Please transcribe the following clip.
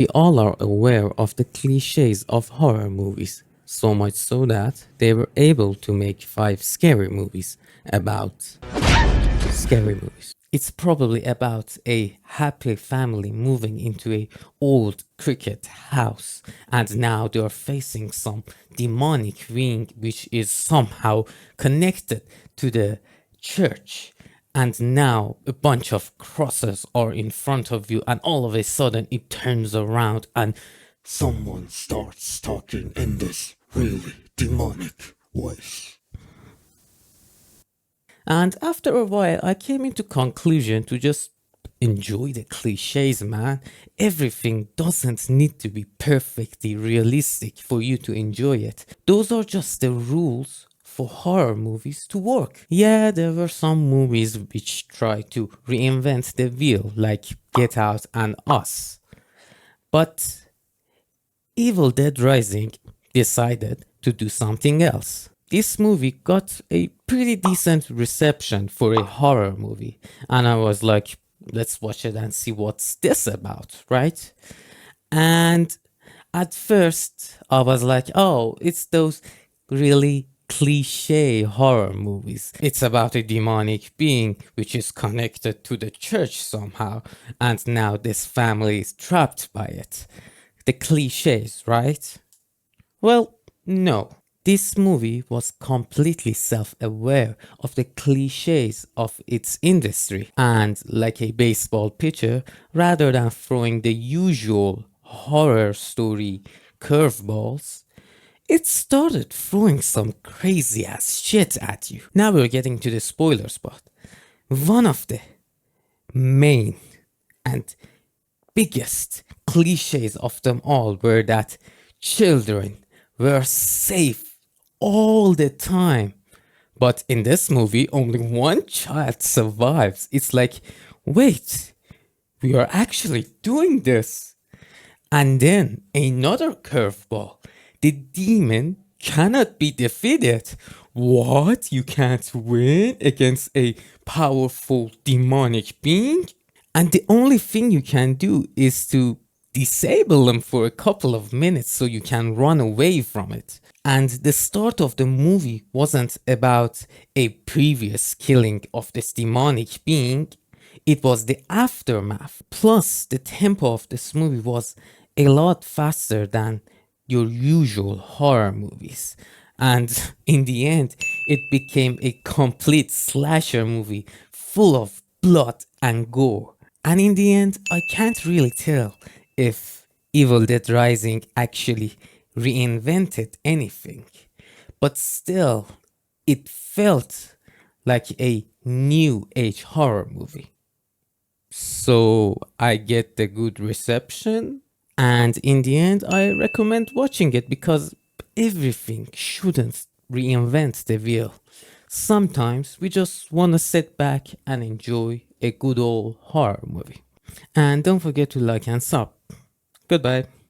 We all are aware of the cliches of horror movies, so much so that they were able to make 5 scary movies about scary movies. It's probably about a happy family moving into a old cricket house, and now they are facing some demonic ring which is somehow connected to the church. And now a bunch of crosses are in front of you, and all of a sudden it turns around and someone starts talking in this really demonic voice. And after a while, I came into conclusion to just enjoy the cliches, man. Everything doesn't need to be perfectly realistic for you to enjoy it. Those are just the rules for horror movies to work. Yeah, there were some movies which try to reinvent the wheel, like Get Out and Us. But Evil Dead Rising decided to do something else. This movie got a pretty decent reception for a horror movie, and I was like, let's watch it and see what's this about, right? And at first, I was like, oh, it's those really cliche horror movies. It's about a demonic being which is connected to the church somehow, and now this family is trapped by it. The cliches, right? Well, no. This movie was completely self aware of the cliches of its industry, and like a baseball pitcher, rather than throwing the usual horror story curveballs, it started throwing some crazy ass shit at you. Now we're getting to the spoiler spot. One of the main and biggest cliches of them all were that children were safe all the time. But in this movie, only one child survives. It's like, wait, we are actually doing this. And then another curveball. The demon cannot be defeated. What? You can't win against a powerful demonic being? And the only thing you can do is to disable them for a couple of minutes so you can run away from it. And the start of the movie wasn't about a previous killing of this demonic being, it was the aftermath. Plus, the tempo of this movie was a lot faster than your usual horror movies. And in the end, it became a complete slasher movie full of blood and gore. And in the end, I can't really tell if Evil Dead Rising actually reinvented anything. But still, it felt like a new age horror movie. So I get the good reception. And in the end, I recommend watching it because everything shouldn't reinvent the wheel. Sometimes we just want to sit back and enjoy a good old horror movie. And don't forget to like and sub. Goodbye.